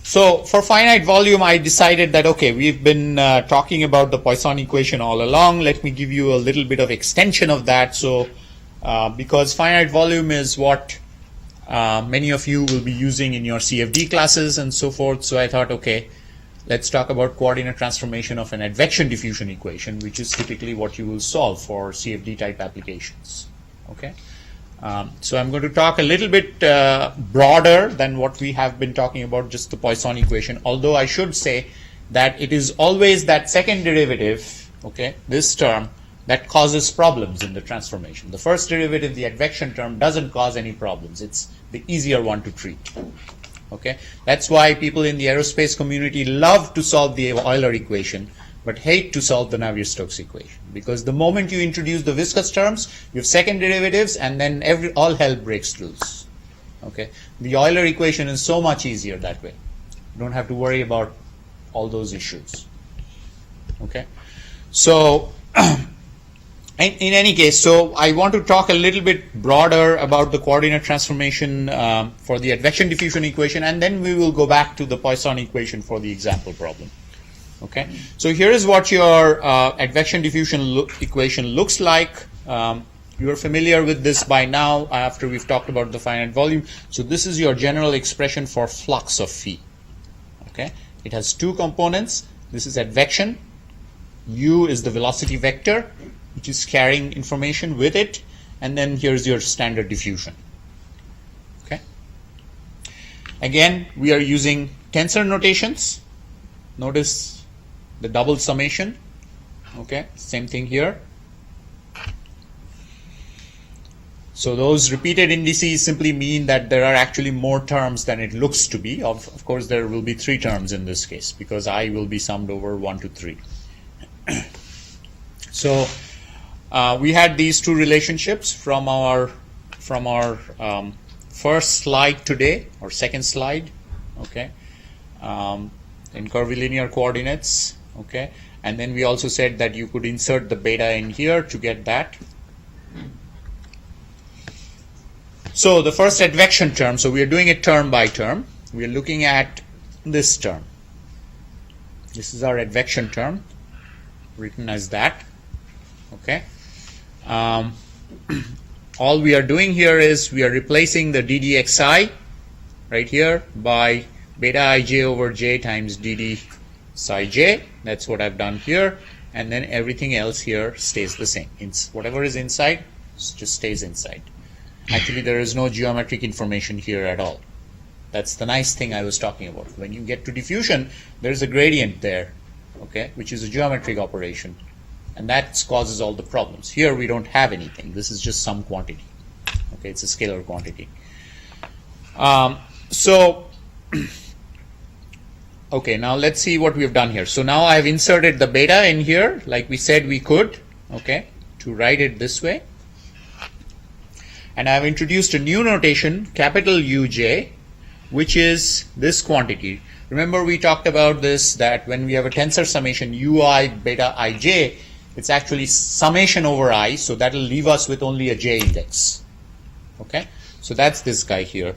So for finite volume, I decided that, okay, we've been talking about the Poisson equation all along. Let me give you a little bit of extension of that. So because finite volume is what many of you will be using in your CFD classes and so forth. So I thought, okay, let's talk about coordinate transformation of an Advection-Diffusion equation, which is typically what you will solve for CFD type applications. Okay. So I'm going to talk a little bit broader than what we have been talking about, just the Poisson equation, although I should say that it is always that second derivative, okay, this term, that causes problems in the transformation. The first derivative, the advection term, doesn't cause any problems. It's the easier one to treat. Okay, that's why people in the aerospace community love to solve the Euler equation, but hate to solve the Navier-Stokes equation, because the moment you introduce the viscous terms, you have second derivatives, and then all hell breaks loose. Okay, the Euler equation is so much easier that way. You don't have to worry about all those issues. Okay, so in any case, so I want to talk a little bit broader about the coordinate transformation for the Advection-Diffusion equation, and then we will go back to the Poisson equation for the example problem. Okay, so here is what your Advection-Diffusion equation looks like. You are familiar with this by now after we've talked about the finite volume. So this is your general expression for flux of phi. Okay, it has two components. This is advection. U is the velocity vector, which is carrying information with it, and then here's your standard diffusion. Okay. Again, we are using tensor notations. Notice the double summation. Okay, same thing here. So those repeated indices simply mean that there are actually more terms than it looks to be. Of course, there will be 3 terms in this case, because I will be summed over 1 to 3. So we had these two relationships from our first slide today, or second slide. Okay, in curvilinear coordinates. Okay, and then we also said that you could insert the beta in here to get that. So the first advection term, so we are doing it term by term. We are looking at this term. This is our advection term, written as that. Okay. All we are doing here is we are replacing the ddxi right here by beta ij over j times dd psi j. That's what I've done here, and then everything else here stays the same. Whatever is inside just stays inside. Actually, there is no geometric information here at all. That's the nice thing I was talking about. When you get to diffusion, there's a gradient there, okay, which is a geometric operation, and that causes all the problems. Here we don't have anything. This is just some quantity. Okay, it's a scalar quantity. Okay, now let's see what we've done here. So now I've inserted the beta in here, like we said we could, okay, to write it this way. And I've introduced a new notation, capital Uj, which is this quantity. Remember we talked about this, that when we have a tensor summation ui beta ij, it's actually summation over I, so that will leave us with only a j index. Okay, so that's this guy here.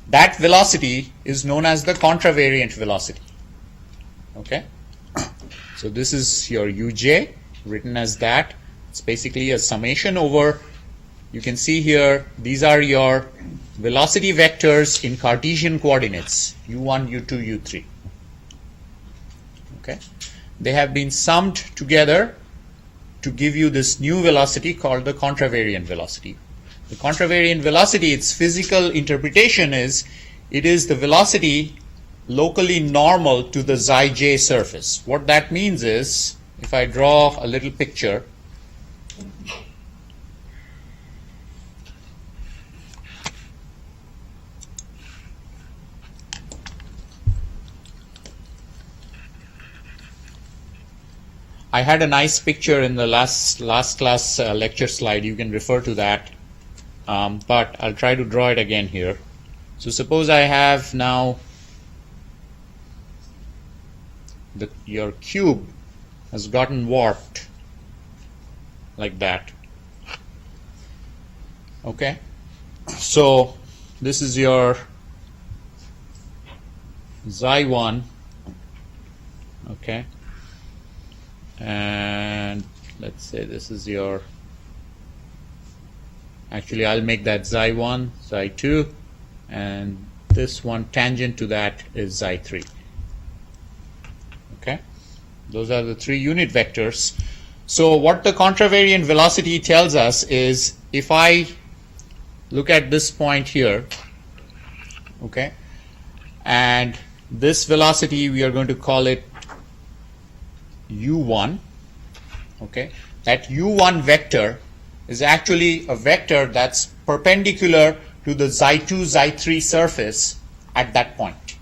That velocity is known as the contravariant velocity. Okay, so this is your Uj written as that. It's basically a summation over, you can see here, these are your velocity vectors in Cartesian coordinates, u1, u2, u3. Okay, they have been summed together to give you this new velocity called the contravariant velocity. The contravariant velocity, its physical interpretation is, it is the velocity locally normal to the xi j surface. What that means is, if I draw a little picture, I had a nice picture in the last class lecture slide. You can refer to that, but I'll try to draw it again here. So suppose I have now your cube has gotten warped like that. Okay, so this is your xi1, okay, and let's say this is your, actually I'll make that xi1, xi2, and this one tangent to that is xi3. Okay, those are the three unit vectors. So what the contravariant velocity tells us is, if I look at this point here, okay, and this velocity we are going to call it u1, okay, that u1 vector is actually a vector that's perpendicular to the xi2, xi3 surface at that point.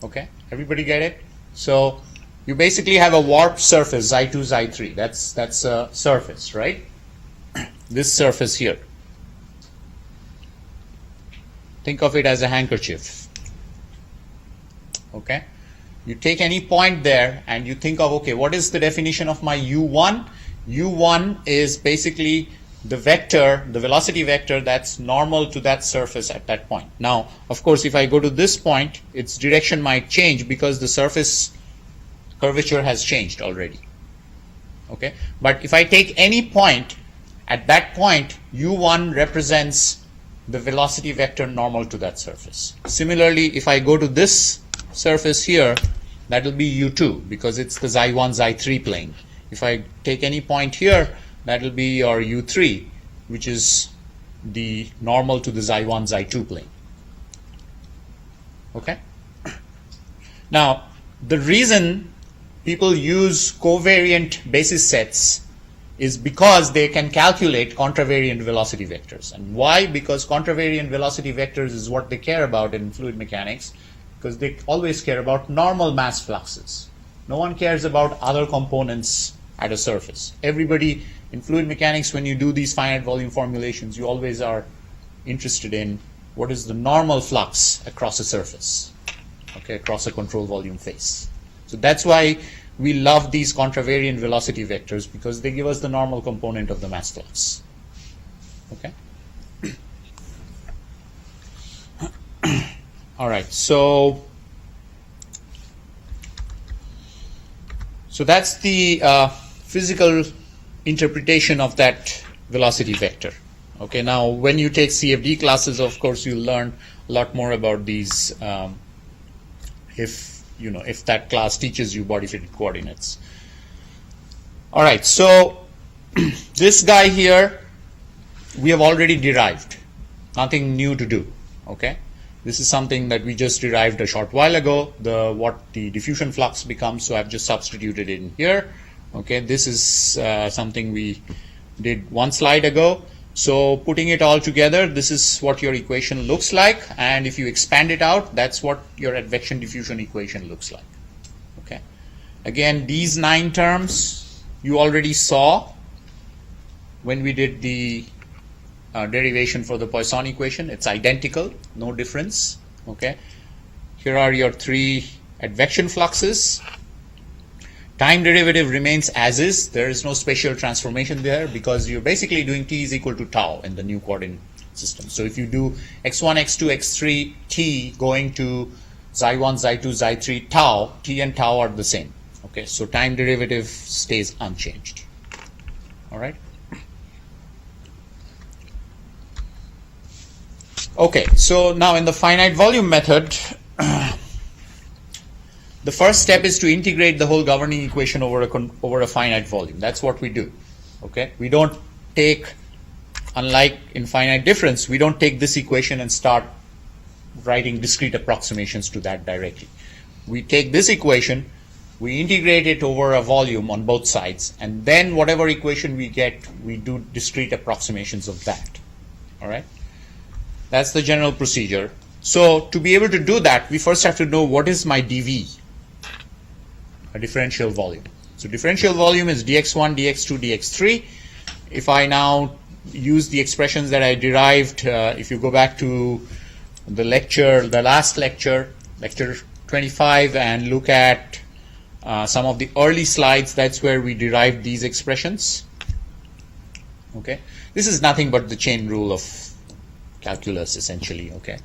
Okay, everybody get it? So you basically have a warped surface, xi2, xi3. That's a surface, right? This surface here. Think of it as a handkerchief. Okay? You take any point there and you think of, okay, what is the definition of my u1? u1 is basically the vector, the velocity vector that's normal to that surface at that point. Now, of course, if I go to this point, its direction might change because the surface curvature has changed already. Okay? But if I take any point, at that point, u1 represents the velocity vector normal to that surface. Similarly, if I go to this surface here, that will be u2 because it's the xi1, xi3 plane. If I take any point here, that will be your u3, which is the normal to the xi1, xi2 plane. Okay? Now, the reason people use covariant basis sets is because they can calculate contravariant velocity vectors. And why? Because contravariant velocity vectors is what they care about in fluid mechanics, because they always care about normal mass fluxes. No one cares about other components at a surface. Everybody in fluid mechanics, when you do these finite volume formulations, you always are interested in what is the normal flux across a surface, okay, across a control volume face. So that's why we love these contravariant velocity vectors, because they give us the normal component of the mass flux. Okay. All right. So that's the physical interpretation of that velocity vector. Okay. Now, when you take CFD classes, of course, you'll learn a lot more about these. If that class teaches you body fitted coordinates. All right, so this guy here we have already derived, nothing new to do. Okay, this is something that we just derived a short while ago, what the diffusion flux becomes, so I've just substituted it in here. Okay, this is something we did one slide ago. So putting it all together, this is what your equation looks like, and if you expand it out, that's what your advection-diffusion equation looks like. Okay. Again, these 9 terms you already saw when we did the derivation for the Poisson equation. It's identical, no difference. Okay. Here are your 3 advection fluxes. Time derivative remains as is. There is no spatial transformation there because you're basically doing t is equal to tau in the new coordinate system. So if you do x1, x2, x3, t going to xi1, xi2, xi3, tau, t and tau are the same. Okay, so time derivative stays unchanged. All right. Okay, so now in the finite volume method, the first step is to integrate the whole governing equation over a finite volume. That's what we do. Okay, we don't take, unlike in finite difference, we don't take this equation and start writing discrete approximations to that directly. We take this equation, we integrate it over a volume on both sides, and then whatever equation we get, we do discrete approximations of that. All right, that's the general procedure. So to be able to do that, we first have to know what is my dV, a differential volume. So differential volume is dx1, dx2, dx3. If I now use the expressions that I derived, if you go back to the last lecture, lecture 25, and look at some of the early slides, that's where we derived these expressions. Okay, this is nothing but the chain rule of calculus, essentially. Okay,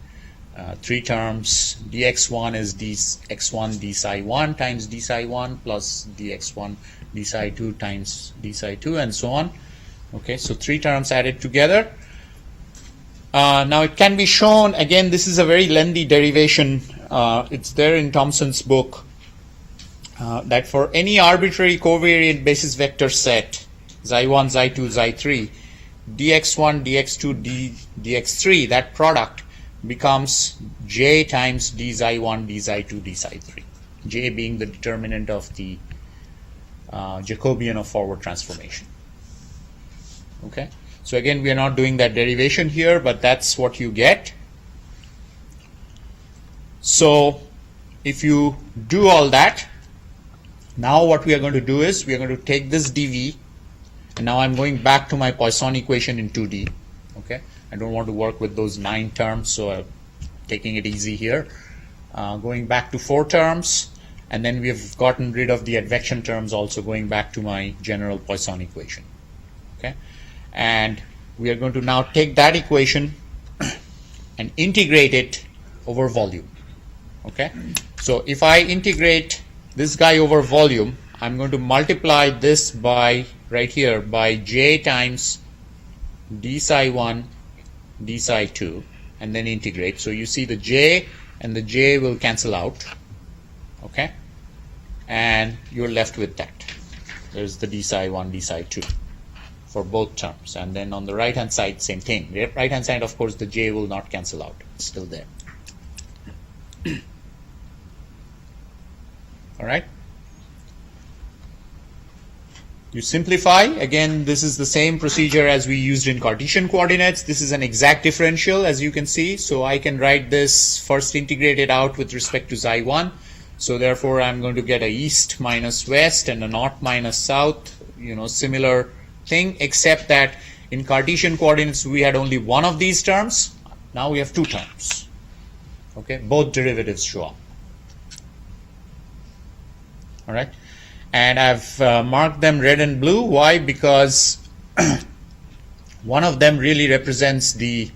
three terms. dx1 is dx1 d psi 1 times d psi 1 plus dx1 d psi 2 times d psi 2 and so on. Okay, so three terms added together. Now it can be shown, again, this is a very lengthy derivation. It's there in Thomson's book, that for any arbitrary covariant basis vector set, xi1, xi2, xi3, dx1, dx2, dx3, that product becomes j times d xi1, d xi2, d xi3. J being the determinant of the Jacobian of forward transformation. Okay, so again, we are not doing that derivation here, but that's what you get. So if you do all that, now what we are going to do is we are going to take this dv, and now I'm going back to my Poisson equation in 2D. Okay, I don't want to work with those 9 terms, so I'm taking it easy here. Going back to 4 terms, and then we have gotten rid of the advection terms, also going back to my general Poisson equation. Okay, and we are going to now take that equation and integrate it over volume. Okay, so if I integrate this guy over volume, I'm going to multiply this by, right here, by j times d psi 1, d psi 2, and then integrate. So you see the j and the j will cancel out. Okay, and you're left with that. There's the d psi 1, d psi 2 for both terms. And then on the right hand side, same thing. The right hand side, of course, the j will not cancel out. It's still there. All right. You simplify. Again, this is the same procedure as we used in Cartesian coordinates. This is an exact differential, as you can see. So I can write this first integrated out with respect to xi1. So therefore, I'm going to get a east minus west and a north minus south, similar thing, except that in Cartesian coordinates, we had only one of these terms. Now we have 2 terms. Okay, both derivatives show up. All right, and I've marked them red and blue. Why? Because one of them really represents the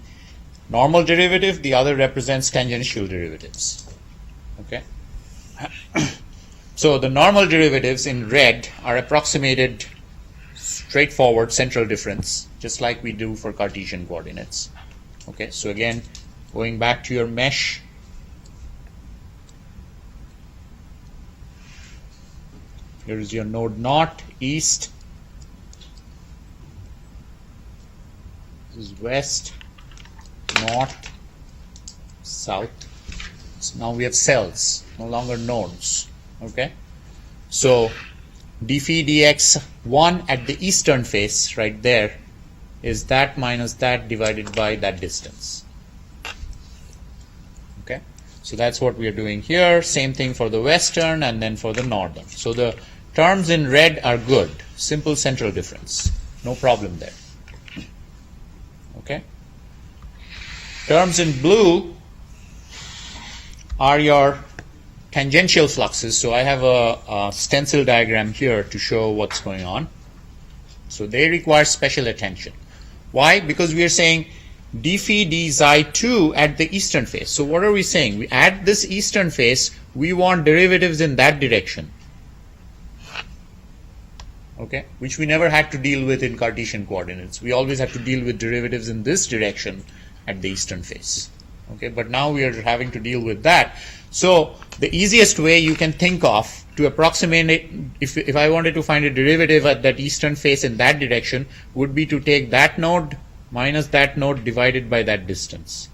normal derivative, the other represents tangential derivatives. Okay, so the normal derivatives in red are approximated straightforward central difference, just like we do for Cartesian coordinates. Okay, so again, going back to your mesh, here is your node naught, east, this is west, north, south. So now we have cells, no longer nodes. Okay, so d phi dx1 at the eastern face right there is that minus that divided by that distance. Okay, so that's what we are doing here. Same thing for the western and then for the northern. So the terms in red are good, simple central difference, no problem there. Okay, terms in blue are your tangential fluxes. So I have a stencil diagram here to show what's going on. So they require special attention. Why? Because we are saying d phi d xi 2 at the eastern face. So what are we saying? We at this eastern face, we want derivatives in that direction. Okay, which we never had to deal with in Cartesian coordinates. We always have to deal with derivatives in this direction at the eastern face. Okay, but now we are having to deal with that. So the easiest way you can think of to approximate it, if I wanted to find a derivative at that eastern face in that direction, would be to take that node minus that node divided by that distance.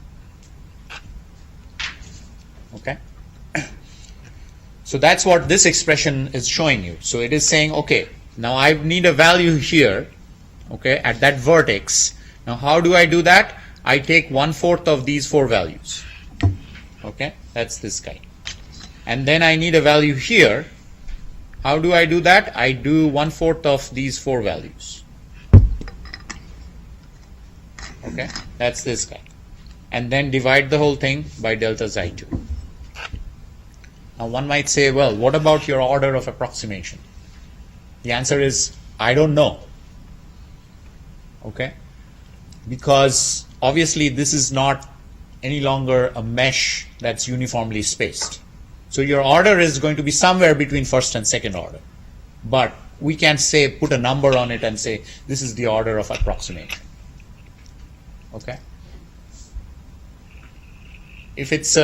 Okay, so that's what this expression is showing you. So it is saying, okay, now I need a value here, okay, at that vertex. Now how do I do that? I take 1/4 of these 4 values. Okay, that's this guy. And then I need a value here. How do I do that? I do 1/4 of these 4 values. Okay, that's this guy. And then divide the whole thing by delta xi2. Now one might say, well, what about your order of approximation? The answer is, I don't know. Okay, because obviously this is not any longer a mesh that's uniformly spaced. So your order is going to be somewhere between first and second order. But we can say, put a number on it and say, this is the order of approximation. Okay? If it's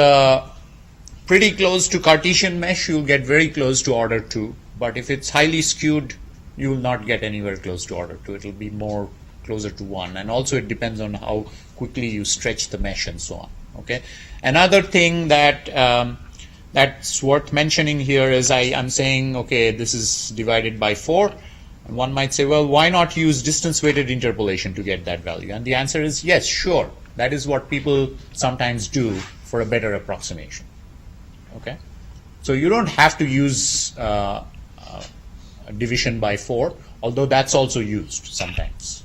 pretty close to Cartesian mesh, you'll get very close to order 2. But if it's highly skewed, you will not get anywhere close to order 2. It will be more closer to 1. And also it depends on how quickly you stretch the mesh and so on. Okay. Another thing that that's worth mentioning here is I'm saying, okay, this is divided by 4. And one might say, well, why not use distance-weighted interpolation to get that value? And the answer is yes, sure. That is what people sometimes do for a better approximation. Okay. So you don't have to use division by 4, although that's also used sometimes.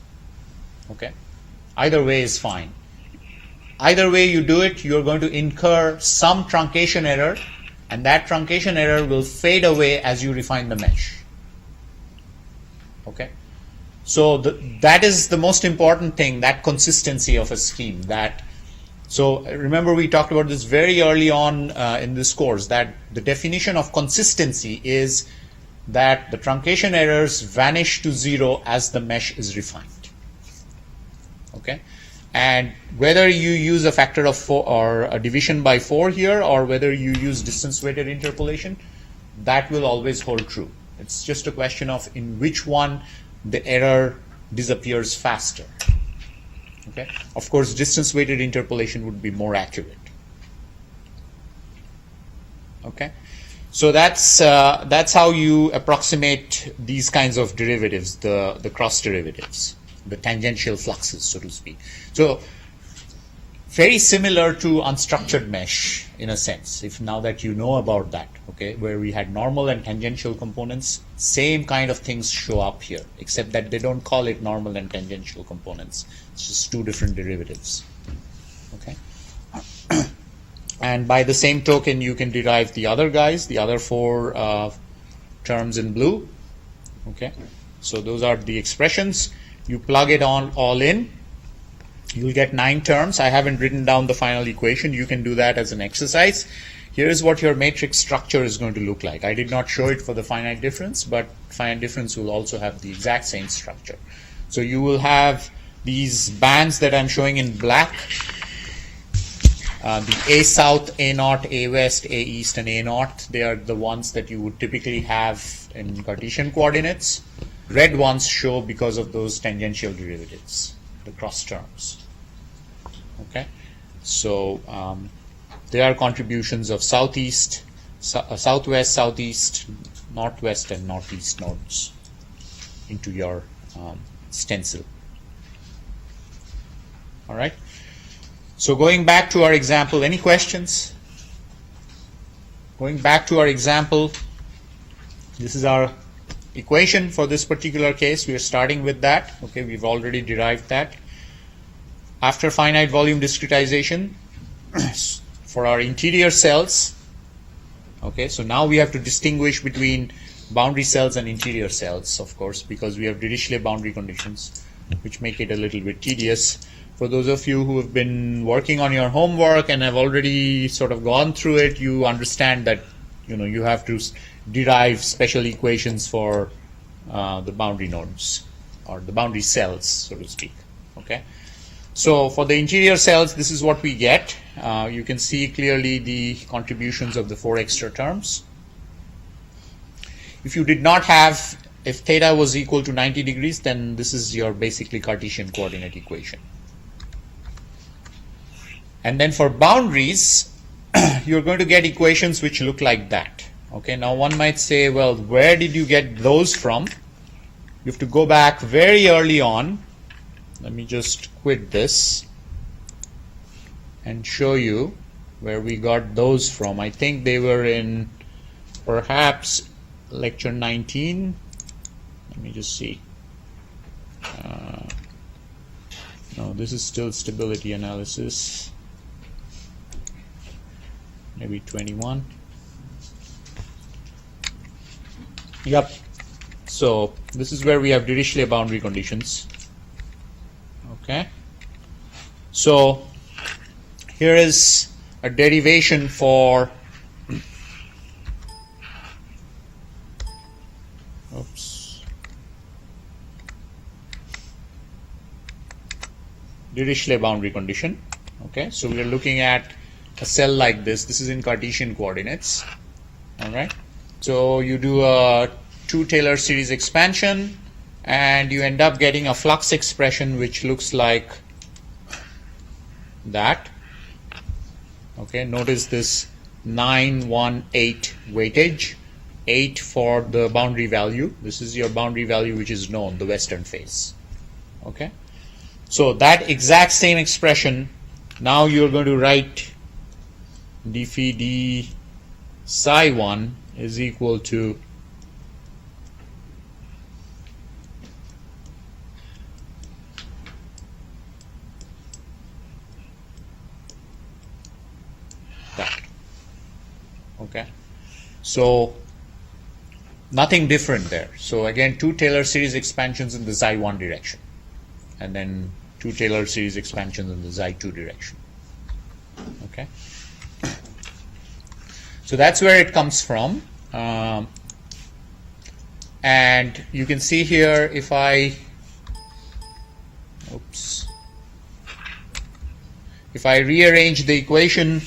Okay. Either way is fine. Either way you do it, you're going to incur some truncation error, and that truncation error will fade away as you refine the mesh. Okay. So that is the most important thing, that consistency of a scheme. So remember, we talked about this very early on in this course, that the definition of consistency is that the truncation errors vanish to 0 as the mesh is refined. Okay. And whether you use a factor of 4 or a division by 4 here, or whether you use distance-weighted interpolation, that will always hold true. It's just a question of in which one the error disappears faster. Okay. Of course, distance-weighted interpolation would be more accurate. Okay. So that's how you approximate these kinds of derivatives, the cross derivatives, the tangential fluxes, so to speak. So very similar to unstructured mesh in a sense, if now that you know about that, okay, where we had normal and tangential components, same kind of things show up here, except that they don't call it normal and tangential components. It's just two different derivatives. Okay. And by the same token, you can derive the other guys, the other 4 terms in blue. Okay. So those are the expressions. You plug it all in. You'll get 9 terms. I haven't written down the final equation. You can do that as an exercise. Here is what your matrix structure is going to look like. I did not show it for the finite difference, but finite difference will also have the exact same structure. So you will have these bands that I'm showing in black. The A south, A north, A west, A east, and A north, they are the ones that you would typically have in Cartesian coordinates. Red ones show because of those tangential derivatives, the cross terms. Okay, so there are contributions of southeast, southwest, southeast, northwest, and northeast nodes into your stencil. All right. So going back to our example, any questions? Going back to our example, this is our equation for this particular case. We are starting with that. Okay, we've already derived that. After finite volume discretization, for our interior cells, okay, so now we have to distinguish between boundary cells and interior cells, of course, because we have Dirichlet boundary conditions, which make it a little bit tedious. For those of you who have been working on your homework and have already sort of gone through it, you understand that you have to derive special equations for the boundary nodes or the boundary cells, so to speak. Okay. So for the interior cells, this is what we get. You can see clearly the contributions of the 4 extra terms. If you did not have, if theta was equal to 90 degrees, then this is your basically Cartesian coordinate equation. And then for boundaries, you're going to get equations which look like that. Okay, now one might say, well, where did you get those from? You have to go back very early on. Let me just quit this and show you where we got those from. I think they were in perhaps lecture 19. Let me just see. No, this is still stability analysis. Maybe 21. Yep. So this is where we have Dirichlet boundary conditions. Okay. So here is a derivation for Dirichlet boundary condition. Okay, so we are looking at a cell like this. This is in Cartesian coordinates. All right, so you do a 2 Taylor series expansion and you end up getting a flux expression which looks like that. Okay, notice this 9, 1, 8 weightage, 8 for the boundary value. This is your boundary value which is known, the western face. Okay, so that exact same expression, now you're going to write d phi d psi 1 is equal to that. Okay, so nothing different there. So again, 2 Taylor series expansions in the psi 1 direction, and then 2 Taylor series expansions in the psi 2 direction. Okay, so that's where it comes from. And you can see here, if I rearrange the equation,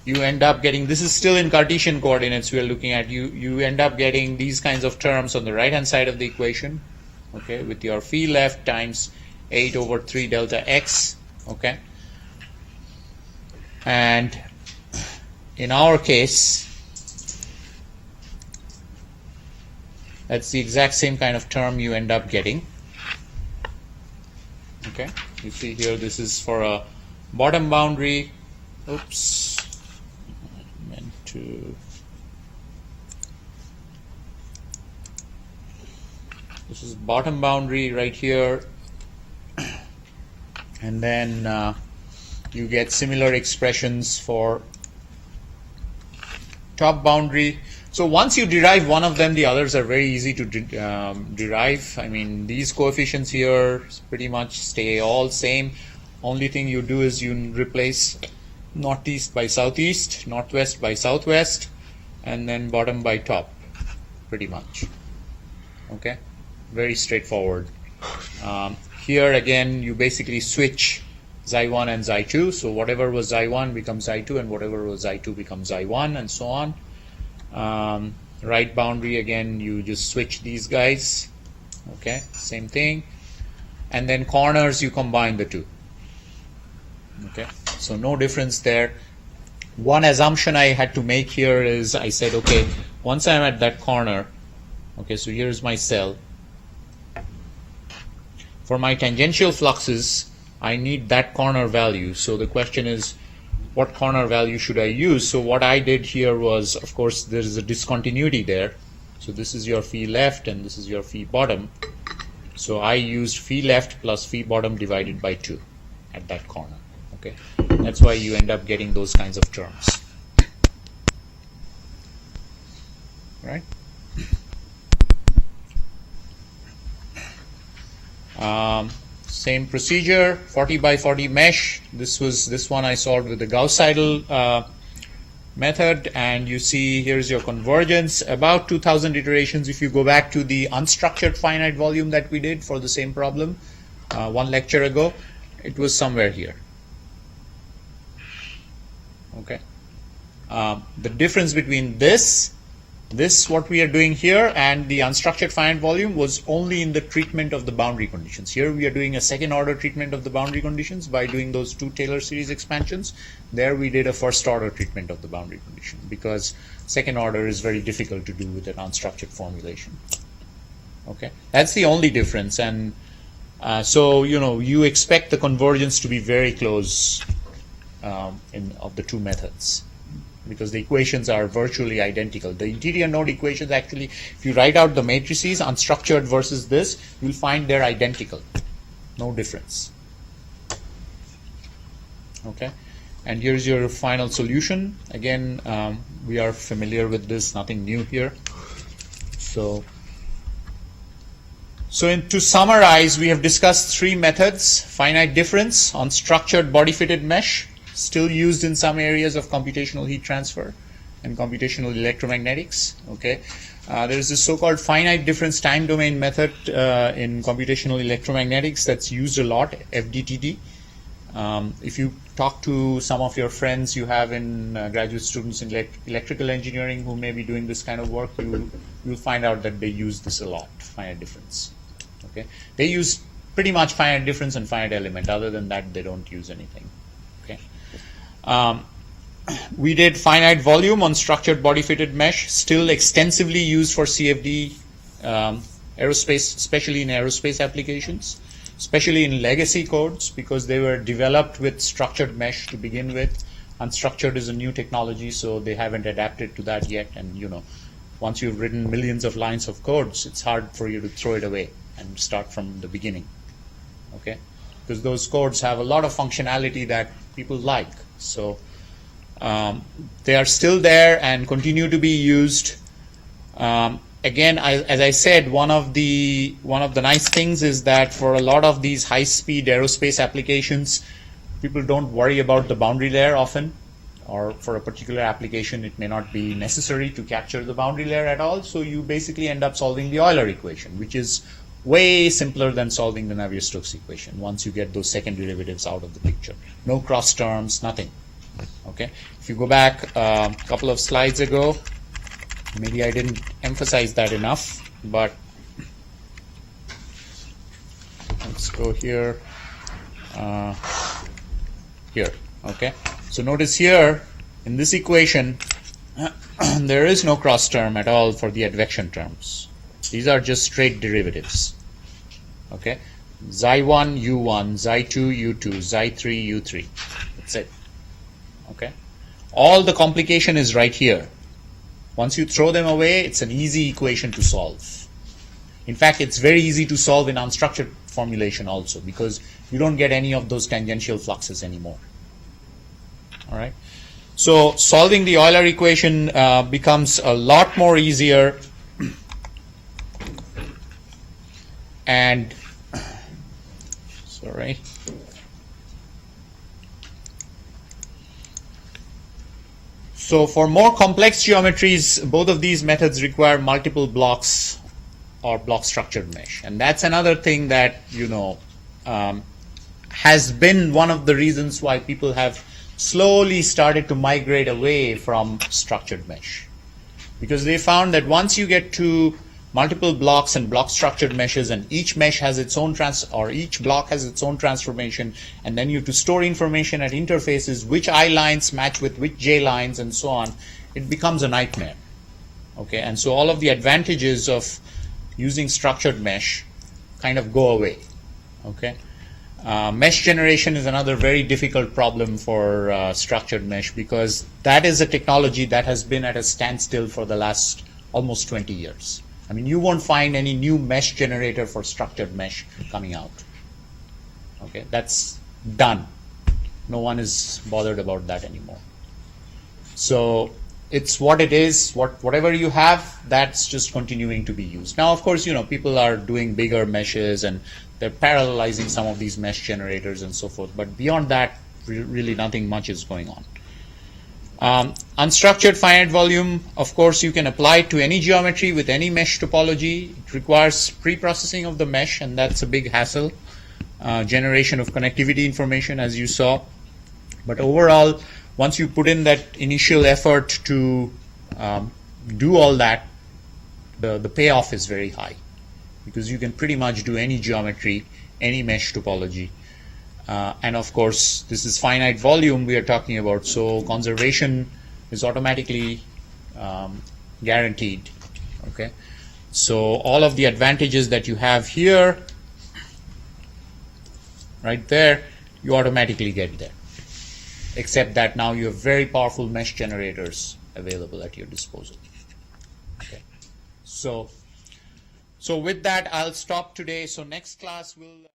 you end up getting, this is still in Cartesian coordinates we are looking at, you end up getting these kinds of terms on the right hand side of the equation, okay, with your phi left times 8 over 3 delta x. Okay, and in our case that's the exact same kind of term you end up getting. Okay, you see here, this is for a bottom boundary. Oops, I meant to, this is bottom boundary right here, and then you get similar expressions for top boundary. So once you derive one of them, the others are very easy to derive. I mean, these coefficients here pretty much stay all same. Only thing you do is you replace northeast by southeast, northwest by southwest, and then bottom by top, pretty much. Okay, very straightforward. Here again, you basically switch xi 1 and xi 2. So whatever was xi 1 becomes xi 2, and whatever was xi 2 becomes xi 1, and so on. Right boundary, again, you just switch these guys. Okay, same thing. And then corners, you combine the two. Okay, so no difference there. One assumption I had to make here is, I said, okay, once I'm at that corner, okay, so here's my cell. For my tangential fluxes, I need that corner value. So the question is, what corner value should I use? So what I did here was, of course, there is a discontinuity there. So this is your phi left and this is your phi bottom. So I used phi left plus phi bottom divided by 2 at that corner. Okay, that's why you end up getting those kinds of terms. Right? Same procedure, 40 by 40 mesh. This one I solved with the Gauss-Seidel method, and you see here's your convergence, about 2000 iterations. If you go back to the unstructured finite volume that we did for the same problem one lecture ago, it was somewhere here. Okay, the difference between this what we are doing here and the unstructured finite volume was only in the treatment of the boundary conditions. Here we are doing a second order treatment of the boundary conditions by doing those 2 Taylor series expansions. There we did a first order treatment of the boundary condition, because second order is very difficult to do with an unstructured formulation. Okay, that's the only difference. And so you expect the convergence to be very close of the two methods, because the equations are virtually identical. The interior node equations, actually, if you write out the matrices, unstructured versus this, you'll find they're identical. No difference. Okay, and here's your final solution. Again, we are familiar with this, nothing new here. So to summarize, we have discussed 3 methods: finite difference, unstructured body-fitted mesh, still used in some areas of computational heat transfer and computational electromagnetics. Okay, there is this so-called finite difference time domain method in computational electromagnetics that's used a lot, FDTD. If you talk to some of your friends you have in graduate students in electrical engineering who may be doing this kind of work, you'll find out that they use this a lot, finite difference. Okay, they use pretty much finite difference and finite element. Other than that, they don't use anything. Okay. We did finite volume on structured body-fitted mesh, still extensively used for CFD aerospace, especially in aerospace applications, especially in legacy codes, because they were developed with structured mesh to begin with. Unstructured is a new technology, so they haven't adapted to that yet. And once you've written millions of lines of codes, it's hard for you to throw it away and start from the beginning. Okay, because those codes have a lot of functionality that people like. So they are still there and continue to be used. Again, as I said, one of the nice things is that for a lot of these high-speed aerospace applications, people don't worry about the boundary layer often, or for a particular application, it may not be necessary to capture the boundary layer at all. So you basically end up solving the Euler equation, which is way simpler than solving the Navier-Stokes equation once you get those second derivatives out of the picture. No cross terms, nothing. Okay. If you go back a couple of slides ago, maybe I didn't emphasize that enough, but let's go here. Here. Okay. So notice here in this equation, there is no cross term at all for the advection terms. These are just straight derivatives. Okay, xi1 u1, xi2 u2, xi3 u3. That's it. Okay, all the complication is right here. Once you throw them away, it's an easy equation to solve. In fact, it's very easy to solve in unstructured formulation also, because you don't get any of those tangential fluxes anymore. All right. So solving the Euler equation becomes a lot more easier. And sorry. So for more complex geometries, both of these methods require multiple blocks or block structured mesh. And that's another thing that, has been one of the reasons why people have slowly started to migrate away from structured mesh. Because they found that once you get to multiple blocks and block structured meshes, and each mesh has its own each block has its own transformation, and then you have to store information at interfaces, which I lines match with which J lines and so on, it becomes a nightmare. Okay, and so all of the advantages of using structured mesh kind of go away. Okay, mesh generation is another very difficult problem for structured mesh, because that is a technology that has been at a standstill for the last almost 20 years. I mean, you won't find any new mesh generator for structured mesh coming out. Okay, that's done. No one is bothered about that anymore. So it's what it is. Whatever you have, that's just continuing to be used. Now, of course, people are doing bigger meshes and they're parallelizing some of these mesh generators and so forth. But beyond that, really nothing much is going on. Unstructured finite volume, of course, you can apply it to any geometry with any mesh topology. It requires pre-processing of the mesh, and that's a big hassle. Generation of connectivity information, as you saw. But overall, once you put in that initial effort to do all that, the payoff is very high, because you can pretty much do any geometry, any mesh topology. And of course, this is finite volume we are talking about, so conservation is automatically guaranteed. Okay, so all of the advantages that you have here, right there, you automatically get there, except that now you have very powerful mesh generators available at your disposal. Okay, so with that, I'll stop today. So next class will